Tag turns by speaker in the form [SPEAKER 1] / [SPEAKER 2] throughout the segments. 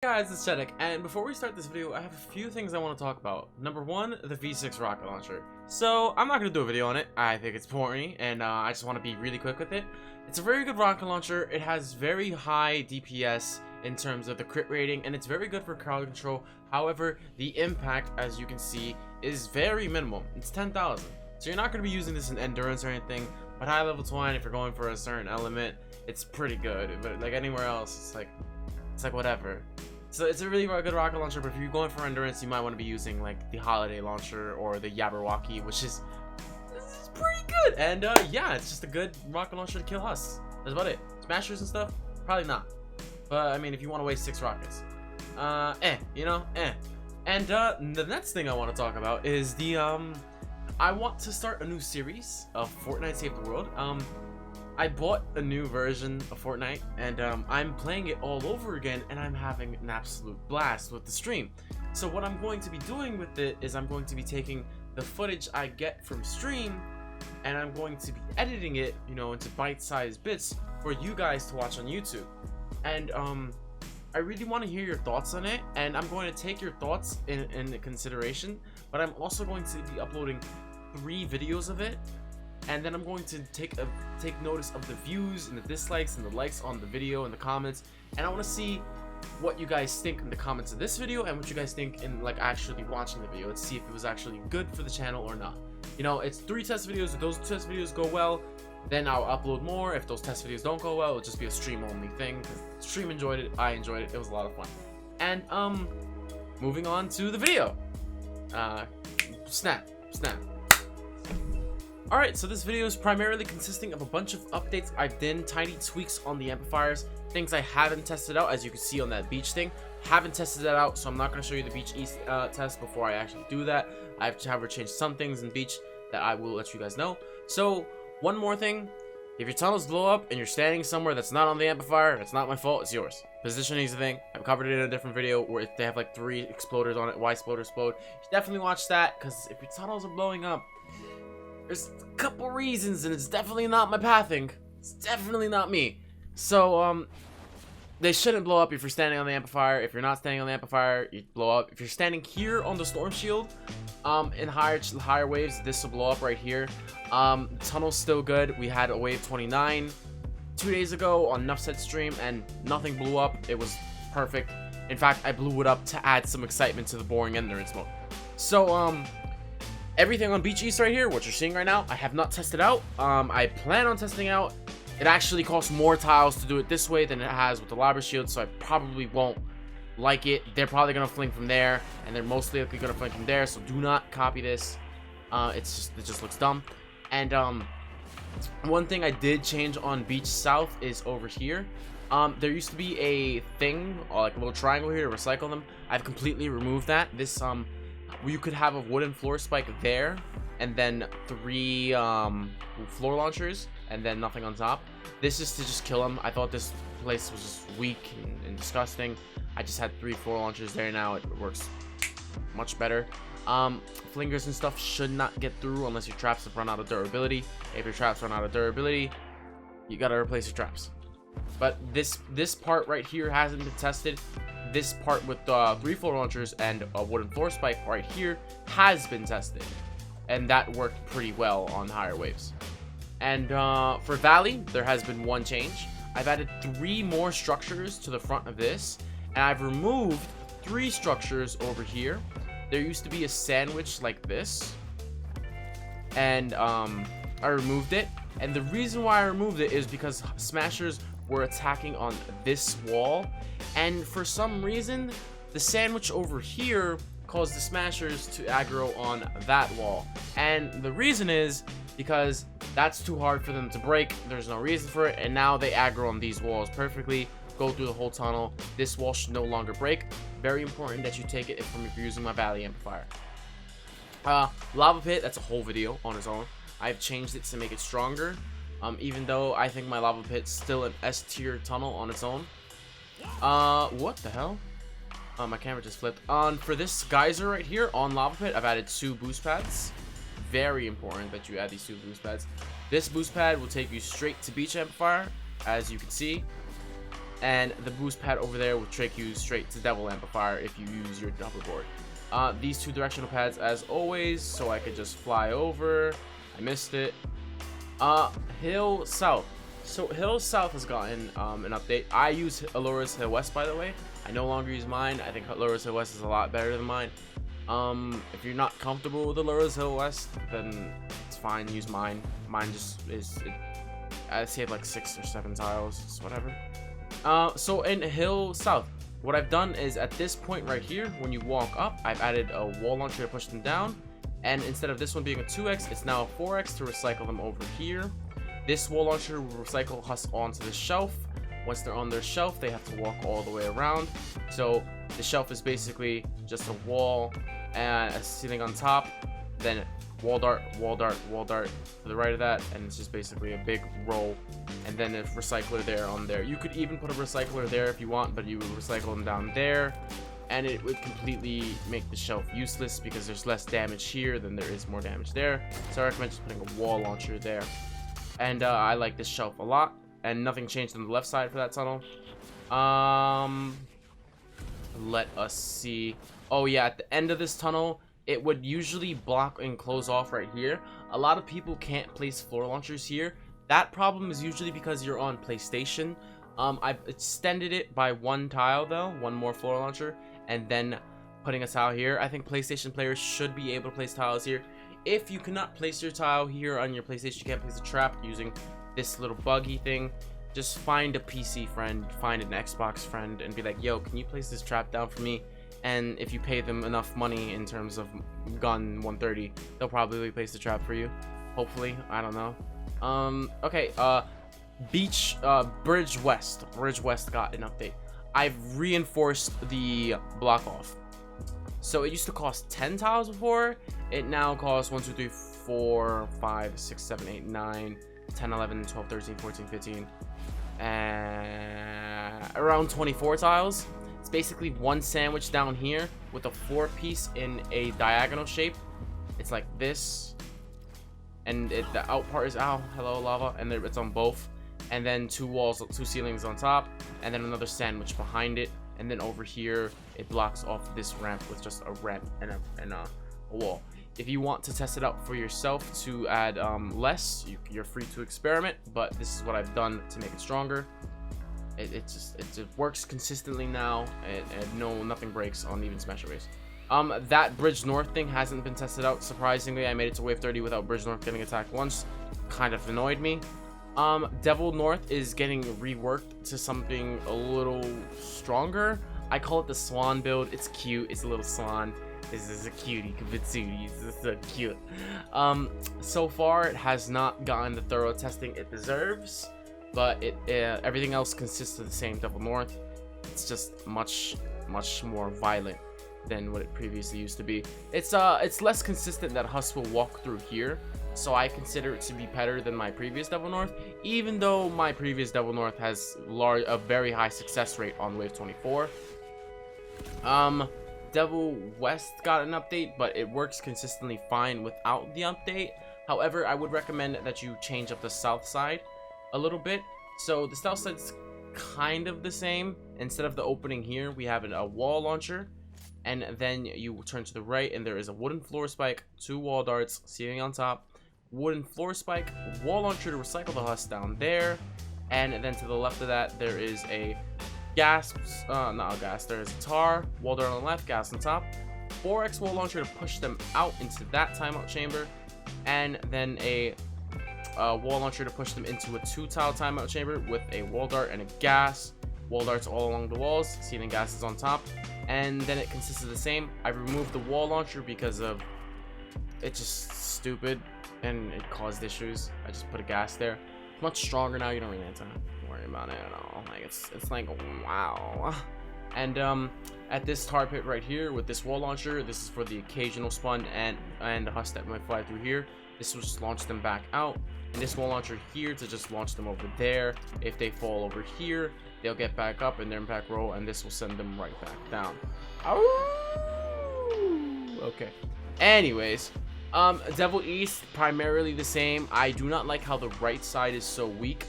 [SPEAKER 1] Hey guys, it's Shedek, and before we start this video, I have a few things I want to talk about. Number one, the V6 rocket launcher. So, I'm not going to do a video on it. I think it's boring, and I just want to be really quick with it. It's a very good rocket launcher. It has very high DPS in terms of the crit rating, and it's very good for crowd control. However, the impact, as you can see, is very minimal. It's 10,000. So you're not going to be using this in endurance or anything, but high level 20, if you're going for a certain element, it's pretty good. But like anywhere else, it's like whatever. So it's a really good rocket launcher, but if you're going for endurance, you might want to be using like the holiday launcher or the Yabberwocky, which is pretty good. And yeah, it's just a good rocket launcher to kill husks. That's about it. Smashers and stuff, probably not. But I mean, if you want to waste 6 rockets, you know. And the next thing I want to talk about is the I want to start a new series of Fortnite Save the World. I bought a new version of Fortnite, and I'm playing it all over again, and I'm having an absolute blast with the stream. So what I'm going to be doing with it is I'm going to be taking the footage I get from stream, and I'm going to be editing it, you know, into bite-sized bits for you guys to watch on YouTube. And I really want to hear your thoughts on it, and I'm going to take your thoughts in consideration, but I'm also going to be uploading 3 videos of it. And then I'm going to take notice of the views and the dislikes and the likes on the video and the comments, and I want to see what you guys think in the comments of this video and what you guys think in like actually watching the video. Let's see if it was actually good for the channel or not. You know, it's 3 test videos. If those test videos go well, then I'll upload more. If those test videos don't go well, it'll just be a stream only thing. The stream enjoyed it, I enjoyed it. It was a lot of fun. And moving on to the video. Snap. Alright, so this video is primarily consisting of a bunch of updates I've done, tiny tweaks on the amplifiers, things I haven't tested out, as you can see on that beach thing. Haven't tested that out, so I'm not going to show you the beach east test before I actually do that. I've changed some things in beach that I will let you guys know. So, one more thing. If your tunnels blow up and you're standing somewhere that's not on the amplifier, it's not my fault, it's yours. Positioning is the thing. I've covered it in a different video where they have like 3 exploders on it. Why explode or explode? You should definitely watch that, because if your tunnels are blowing up, there's a couple reasons, and it's definitely not my pathing. It's definitely not me. So, they shouldn't blow up if you're standing on the amplifier. If you're not standing on the amplifier, you blow up. If you're standing here on the storm shield, in higher waves, this will blow up right here. Tunnel's still good. We had a wave 29 2 days ago on Nuffset stream, and nothing blew up. It was perfect. In fact, I blew it up to add some excitement to the boring endurance mode. So, everything on Beach East right here, what you're seeing right now, I have not tested out. I plan on testing out. It actually costs more tiles to do it this way than it has with the lobber shield, so I probably won't like it. They're probably going to fling from there, and they're mostly likely going to fling from there, so do not copy this. It just looks dumb. And one thing I did change on Beach South is over here. There used to be a thing, like a little triangle here to recycle them. I've completely removed that. This you could have a wooden floor spike there, and then 3 floor launchers, and then nothing on top. This is to just kill them. I thought this place was just weak and disgusting. I just had 3 floor launchers there. Now it works much better. Flingers and stuff should not get through unless your traps have run out of durability. If your traps run out of durability, you gotta replace your traps. But this part right here hasn't been tested. This part with 3 floor launchers and a wooden floor spike right here has been tested, and that worked pretty well on higher waves. And for Valley, there has been 1 change. I've added 3 more structures to the front of this, and I've removed 3 structures over here. There used to be a sandwich like this, and I removed it. And the reason why I removed it is because smashers were attacking on this wall, and for some reason the sandwich over here caused the smashers to aggro on that wall, and the reason is because that's too hard for them to break. There's no reason for it, and now they aggro on these walls perfectly, go through the whole tunnel. This wall should no longer break. Very important that you take it if you're using my Valley amplifier. Lava pit, that's a whole video on its own. I've changed it to make it stronger, even though I think my lava pit's still an S tier tunnel on its own. What the hell? My camera just flipped. For this geyser right here on lava pit, I've added 2 boost pads. Very important that you add these 2 boost pads. This boost pad will take you straight to beach amplifier, as you can see. and the boost pad over there will take you straight to Devil Amplifier if you use your hoverboard. These two directional pads as always, so I could just fly over. I missed it. Hill South. So Hill South has gotten an update. I use Alora's Hill West, by the way. I no longer use mine. I think Alora's Hill West is a lot better than mine. If you're not comfortable with Alora's Hill West, then it's fine. Use mine. Mine just is. I saved like 6 or 7 tiles. It's whatever. So in Hill South, what I've done is at this point right here, when you walk up, I've added a wall launcher to push them down. And instead of this one being a 2x, it's now a 4x to recycle them over here. This wall launcher will recycle Husk onto the shelf. Once they're on their shelf, they have to walk all the way around. So the shelf is basically just a wall and a ceiling on top. Then wall dart, wall dart, wall dart to the right of that, and it's just basically a big row. And then a recycler there on there. You could even put a recycler there if you want, but you would recycle them down there. And it would completely make the shelf useless because there's less damage here than there is more damage there. So I recommend just putting a wall launcher there. And I like this shelf a lot. And nothing changed on the left side for that tunnel. Let us see. Oh yeah, at the end of this tunnel, it would usually block and close off right here. A lot of people can't place floor launchers here. That problem is usually because you're on PlayStation. I've extended it by 1 tile though, 1 more floor launcher, and then putting a tile here. I think PlayStation players should be able to place tiles here. If you cannot place your tile here on your PlayStation, you can't place a trap using this little buggy thing, just find a PC friend, find an Xbox friend, and be like, yo, can you place this trap down for me? And if you pay them enough money in terms of gun 130, they'll probably place the trap for you. Hopefully, I don't know. Okay, Bridge West. Bridge West got an update. I've reinforced the block off. So it used to cost 10 tiles before. It now costs 1, 2, 3, 4, 5, 6, 7, 8, 9, 10, 11, 12, 13, 14, 15, and around 24 tiles. It's basically one sandwich down here with a 4-piece in a diagonal shape. It's like this, and the out part is hello lava, and it's on both, and then 2 walls, 2 ceilings on top, and then another sandwich behind it, and then over here it blocks off this ramp with just a ramp and a wall. If you want to test it out for yourself to add less, you're free to experiment, but this is what I've done to make it stronger. It just works consistently now, and nothing breaks on even Smash Race. That Bridge North thing hasn't been tested out. Surprisingly, I made it to wave 30 without Bridge North getting attacked once. Kind of annoyed me. Devil North is getting reworked to something a little stronger. I call it the Swan build. It's cute. It's a little swan. This is a cutie, Kavitsuri. This is so cute. So far, it has not gotten the thorough testing it deserves, but everything else consists of the same Devil North. It's just much more violent than what it previously used to be. It's less consistent that Husk will walk through here, so I consider it to be better than my previous Devil North, even though my previous Devil North has a very high success rate on wave 24. Devil West got an update, but it works consistently fine without the update. However, I would recommend that you change up the south side a little bit. So the south side's kind of the same. Instead of the opening here, we have a wall launcher, and then you turn to the right and there is a wooden floor spike, 2 wall darts, ceiling on top, wooden floor spike, wall launcher to recycle the Husk down there, and then to the left of that there is a there's a tar, wall dart on the left, gas on top, 4x wall launcher to push them out into that timeout chamber, and then a wall launcher to push them into a 2-tile timeout chamber with a wall dart and a gas, wall darts all along the walls, ceiling gases on top, and then it consists of the same. I removed the wall launcher because of it's just stupid and it caused issues. I just put a gas there. It's much stronger now. You don't really have to worry about it at all. Like it's like wow. And at this tar pit right here with this wall launcher, this is for the occasional spawn and the Husk that might fly through here. This will just launch them back out, and this wall launcher here to just launch them over there. If they fall over here, they'll get back up in their impact roll, and this will send them right back down. Okay. Anyways, Devil East primarily the same. I do not like how the right side is so weak.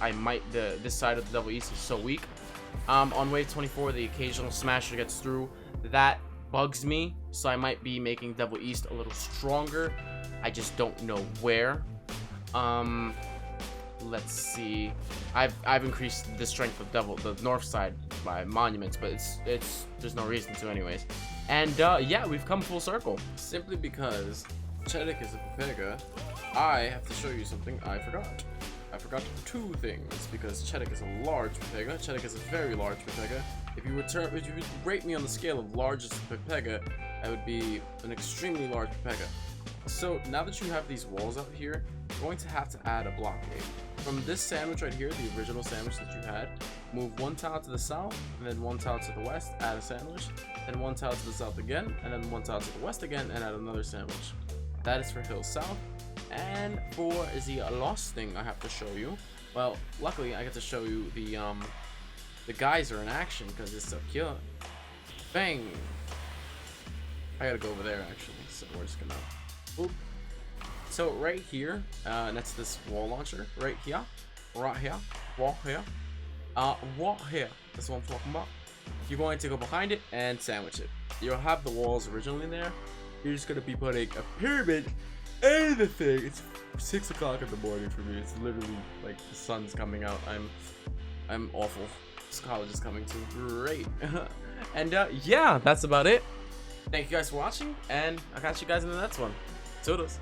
[SPEAKER 1] This side of the Devil East is so weak. On wave 24, the occasional smasher gets through. That bugs me, so I might be making Devil East a little stronger. I just don't know where. Let's see. I've increased the strength of the north side by monuments, but it's there's no reason to anyways. And yeah, we've come full circle. Simply because Chedek is a Pepega, I have to show you something I forgot. I forgot two things, because Chedek is a large Pepega. Chedek is a very large Pepega. If you would rate me on the scale of largest Pepega, I would be an extremely large Pepega. So now that you have these walls up here, you're going to have to add a blockade. From this sandwich right here, the original sandwich that you had, move one tile to the south, and then one tile to the west, add a sandwich, then one tile to the south again, and then one tile to the west again, and add another sandwich. That is for Hill South. And for the lost thing I have to show you, well, luckily I get to show you the geyser in action because it's so cute. Bang! I gotta go over there actually, so we're just gonna. Oop. So right here, that's this wall launcher right here, wall here, wall here. That's what I'm talking about. You're going to go behind it and sandwich it. You'll have the walls originally there. You're just gonna be putting a pyramid in the thing. It's 6 o'clock in the morning for me. It's literally like the sun's coming out. I'm awful. This college is coming to great. And yeah, that's about it. Thank you guys for watching, and I'll catch you guys in the next one. Toodles.